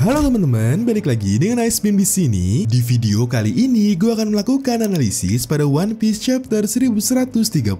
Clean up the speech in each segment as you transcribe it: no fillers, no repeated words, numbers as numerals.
Halo teman-teman, balik lagi dengan Icebeam di sini. Di video kali ini gue akan melakukan analisis pada One Piece chapter 1131.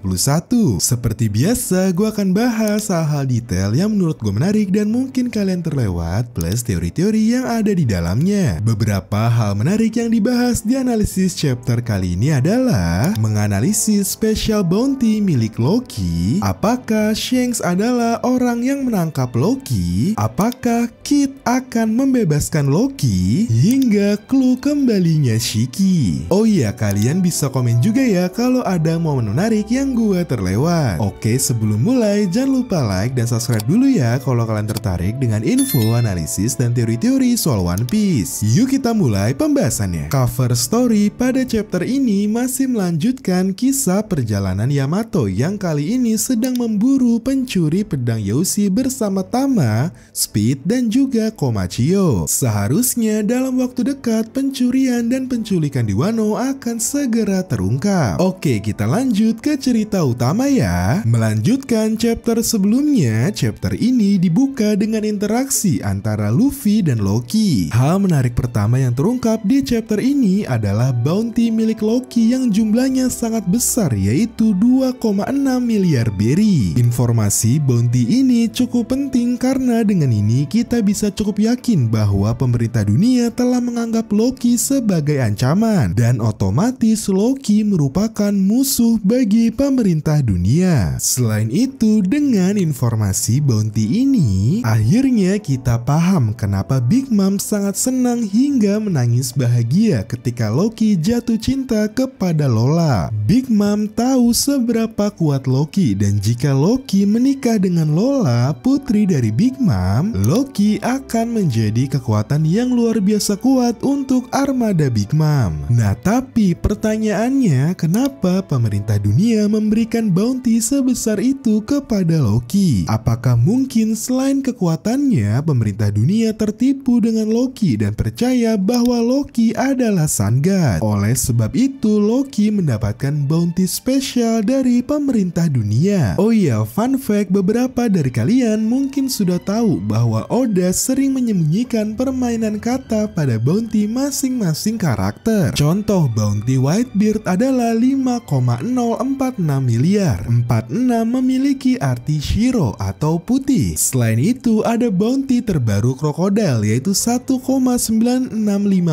Seperti biasa, gue akan bahas hal-hal detail yang menurut gue menarik dan mungkin kalian terlewat, plus teori-teori yang ada di dalamnya. Beberapa hal menarik yang dibahas di analisis chapter kali ini adalah menganalisis special bounty milik Loki. Apakah Shanks adalah orang yang menangkap Loki? Apakah Kid akan membebaskan Loki? Hingga clue kembalinya Shiki. Oh iya, kalian bisa komen juga ya kalau ada momen menarik yang gue terlewat. Oke, sebelum mulai jangan lupa like dan subscribe dulu ya kalau kalian tertarik dengan info, analisis, dan teori-teori soal One Piece. Yuk kita mulai pembahasannya. Cover story pada chapter ini masih melanjutkan kisah perjalanan Yamato yang kali ini sedang memburu pencuri pedang Yoshi bersama Tama, Speed, dan juga Komachio. Seharusnya dalam waktu dekat pencurian dan penculikan di Wano akan segera terungkap. Oke, kita lanjut ke cerita utama ya. Melanjutkan chapter sebelumnya, chapter ini dibuka dengan interaksi antara Luffy dan Loki. Hal menarik pertama yang terungkap di chapter ini adalah bounty milik Loki yang jumlahnya sangat besar, yaitu 2,6 miliar berry. Informasi bounty ini cukup penting karena dengan ini kita bisa cukup yakin bahwa pemerintah dunia telah menganggap Loki sebagai ancaman dan otomatis Loki merupakan musuh bagi pemerintah dunia. Selain itu, dengan informasi bounty ini, akhirnya kita paham kenapa Big Mom sangat senang hingga menangis bahagia ketika Loki jatuh cinta kepada Lola. Big Mom tahu seberapa kuat Loki dan jika Loki menikah dengan Lola, putri dari Big Mom, Loki akan menjadi kekuatan yang luar biasa kuat untuk armada Big Mom. Nah, tapi pertanyaannya, kenapa pemerintah dunia memberikan bounty sebesar itu kepada Loki? Apakah mungkin selain kekuatannya, pemerintah dunia tertipu dengan Loki dan percaya bahwa Loki adalah Sun God? Oleh sebab itu, Loki mendapatkan bounty spesial dari pemerintah dunia. Oh iya, fun fact, beberapa dari kalian mungkin sudah tahu bahwa Oda sering menyembunyikan permainan kata pada bounty masing-masing karakter. Contoh bounty Whitebeard adalah 5,046 miliar. 46 memiliki arti Shiro atau putih. Selain itu ada bounty terbaru Crocodile yaitu 1,965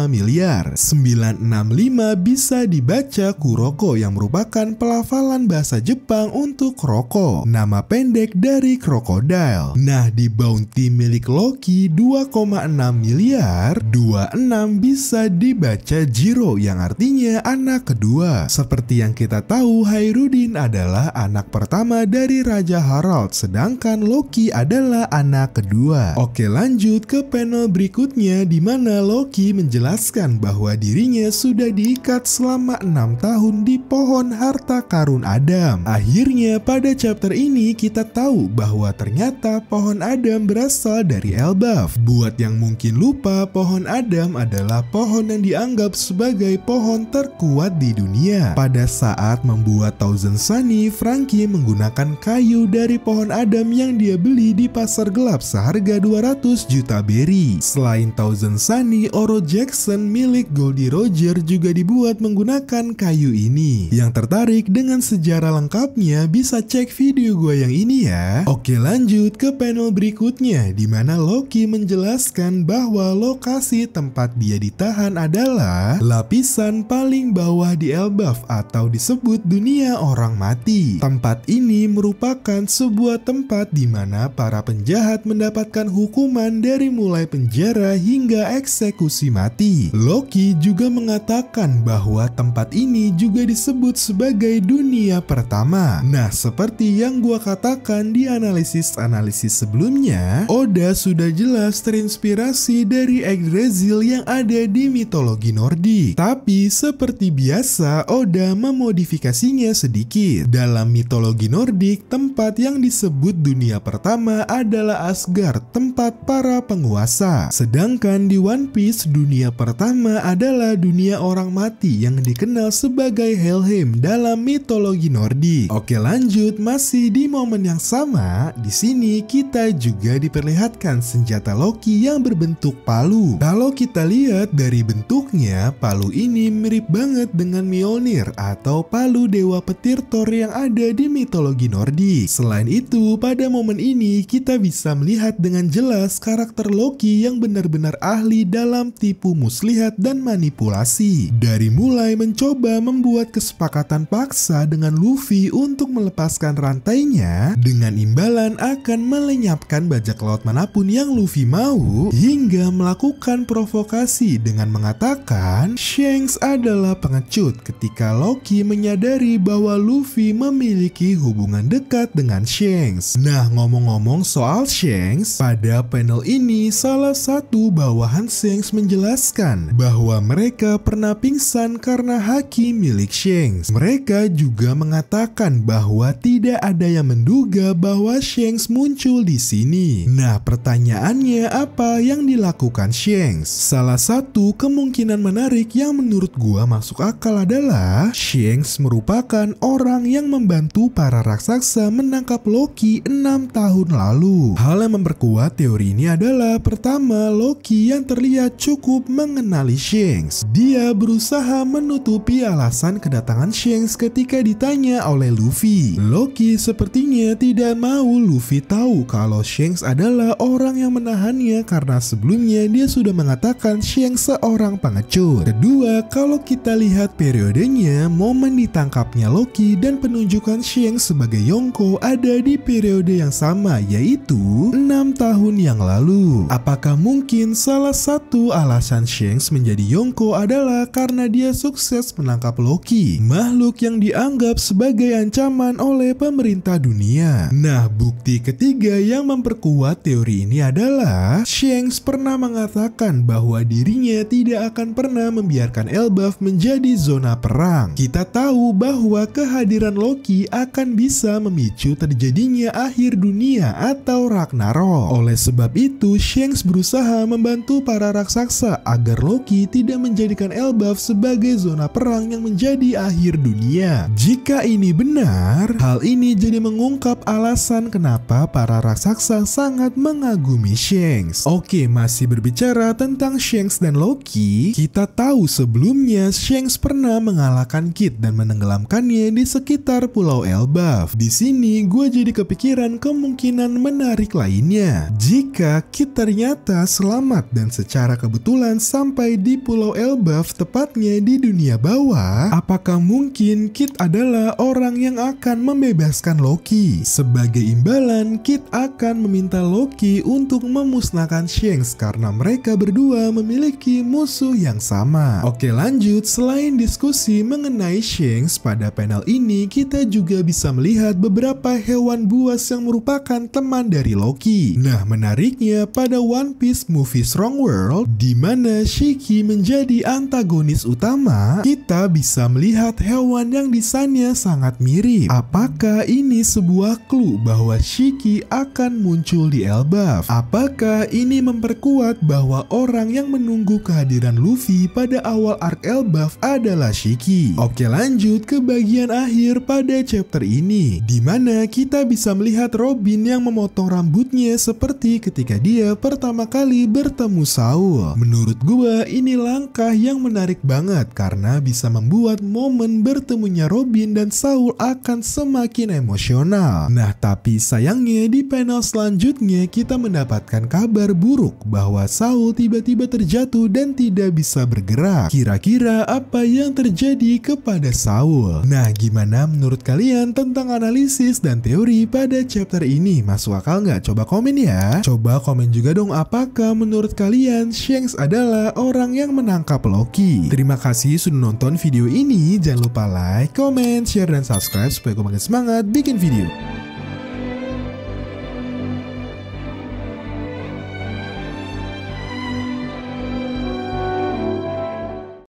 miliar. 965 bisa dibaca Kuroko yang merupakan pelafalan bahasa Jepang untuk Kroko, nama pendek dari Crocodile. Nah, di bounty milik Loki 2,6 miliar, 26 bisa dibaca Jiro yang artinya anak kedua. Seperti yang kita tahu, Hairudin adalah anak pertama dari Raja Harald, sedangkan Loki adalah anak kedua. Oke, lanjut ke panel berikutnya di mana Loki menjelaskan bahwa dirinya sudah diikat selama 6 tahun di pohon harta karun Adam. Akhirnya pada chapter ini kita tahu bahwa ternyata pohon Adam berasal dari Elbaf. Buat yang mungkin lupa, pohon Adam adalah pohon yang dianggap sebagai pohon terkuat di dunia. Pada saat membuat Thousand Sunny, Franky menggunakan kayu dari pohon Adam yang dia beli di pasar gelap seharga 200 juta berry. Selain Thousand Sunny, Oro Jackson milik Goldie Roger juga dibuat menggunakan kayu ini. Yang tertarik dengan sejarah lengkapnya bisa cek video gue yang ini ya. Oke, lanjut ke panel berikutnya di mana Loki menjelaskan bahwa lokasi tempat dia ditahan adalah lapisan paling bawah di Elbaf atau disebut dunia orang mati. Tempat ini merupakan sebuah tempat di mana para penjahat mendapatkan hukuman dari mulai penjara hingga eksekusi mati. Loki juga mengatakan bahwa tempat ini juga disebut sebagai dunia pertama. Nah, seperti yang gua katakan di analisis sebelumnya, Oda sudah jelas terinspirasi dari Yggdrasil yang ada di mitologi Nordik. Tapi seperti biasa, Oda memodifikasinya sedikit. Dalam mitologi Nordik, tempat yang disebut dunia pertama adalah Asgard, tempat para penguasa. Sedangkan di One Piece, dunia pertama adalah dunia orang mati yang dikenal sebagai Helheim dalam mitologi Nordik. Oke, lanjut, masih di momen yang sama, di sini kita juga diperlihatkan senjata Loki yang yang berbentuk palu. Kalau kita lihat dari bentuknya, palu ini mirip banget dengan Mjolnir atau palu dewa petir Thor yang ada di mitologi Nordik. Selain itu, pada momen ini kita bisa melihat dengan jelas karakter Loki yang benar-benar ahli dalam tipu muslihat dan manipulasi. Dari mulai mencoba membuat kesepakatan paksa dengan Luffy untuk melepaskan rantainya, dengan imbalan akan melenyapkan bajak laut manapun yang Luffy mau, hingga melakukan provokasi dengan mengatakan Shanks adalah pengecut ketika Loki menyadari bahwa Luffy memiliki hubungan dekat dengan Shanks. Nah, ngomong-ngomong soal Shanks, pada panel ini salah satu bawahan Shanks menjelaskan bahwa mereka pernah pingsan karena haki milik Shanks. Mereka juga mengatakan bahwa tidak ada yang menduga bahwa Shanks muncul di sini. Nah, pertanyaannya apa yang dilakukan Shanks? Salah satu kemungkinan menarik yang menurut gua masuk akal adalah Shanks merupakan orang yang membantu para raksasa menangkap Loki 6 tahun lalu. Hal yang memperkuat teori ini adalah pertama, Loki yang terlihat cukup mengenali Shanks. Dia berusaha menutupi alasan kedatangan Shanks ketika ditanya oleh Luffy. Loki sepertinya tidak mau Luffy tahu kalau Shanks adalah orang yang menahannya karena sebelumnya dia sudah mengatakan Shanks seorang pengecut. Kedua, kalau kita lihat periodenya, momen ditangkapnya Loki dan penunjukan Shanks sebagai Yonko ada di periode yang sama, yaitu 6 tahun yang lalu. Apakah mungkin salah satu alasan Shanks menjadi Yonko adalah karena dia sukses menangkap Loki, makhluk yang dianggap sebagai ancaman oleh pemerintah dunia? Nah, bukti ketiga yang memperkuat teori ini adalah Shanks pernah mengatakan bahwa dirinya tidak akan pernah membiarkan Elbaf menjadi zona perang. Kita tahu bahwa kehadiran Loki akan bisa memicu terjadinya akhir dunia atau Ragnarok. Oleh sebab itu, Shanks berusaha membantu para raksasa agar Loki tidak menjadikan Elbaf sebagai zona perang yang menjadi akhir dunia. Jika ini benar, hal ini jadi mengungkap alasan kenapa para raksasa sangat mengagumi Shanks. Oke, masih berbicara tentang Shanks dan Loki, kita tahu sebelumnya Shanks pernah mengalahkan Kid dan menenggelamkannya di sekitar Pulau Elbaf. Di sini gue jadi kepikiran kemungkinan menarik lainnya. Jika Kid ternyata selamat dan secara kebetulan sampai di Pulau Elbaf, tepatnya di dunia bawah, apakah mungkin Kid adalah orang yang akan membebaskan Loki? Sebagai imbalan, Kid akan meminta Loki untuk memusnahkan Shanks karena mereka berdua memiliki musuh yang sama. Oke, lanjut. Selain diskusi mengenai Shanks, pada panel ini kita juga bisa melihat beberapa hewan buas yang merupakan teman dari Loki. Nah, menariknya pada One Piece movie Strong World, di mana Shiki menjadi antagonis utama, kita bisa melihat hewan yang desainnya sangat mirip. Apakah ini sebuah clue bahwa Shiki akan muncul di Elbaf? Apakah ini memperkuat bahwa orang yang menunggu kehadiran Luffy pada awal arc Elbaf adalah Shiki? Oke, lanjut ke bagian akhir pada chapter ini, di mana kita bisa melihat Robin yang memotong rambutnya seperti ketika dia pertama kali bertemu Saul. Menurut gua ini langkah yang menarik banget karena bisa membuat momen bertemunya Robin dan Saul akan semakin emosional. Nah, tapi sayangnya di panel selanjutnya kita mendapatkan kabar buruk bahwa Saul tiba-tiba terjatuh dan tidak bisa bergerak. Kira-kira apa yang terjadi kepada Saul? Nah, gimana menurut kalian tentang analisis dan teori pada chapter ini? Masuk akal nggak? Coba komen ya. Coba komen juga dong, apakah menurut kalian Shanks adalah orang yang menangkap Loki? Terima kasih sudah nonton video ini. Jangan lupa like, comment, share, dan subscribe supaya gue makin semangat bikin video.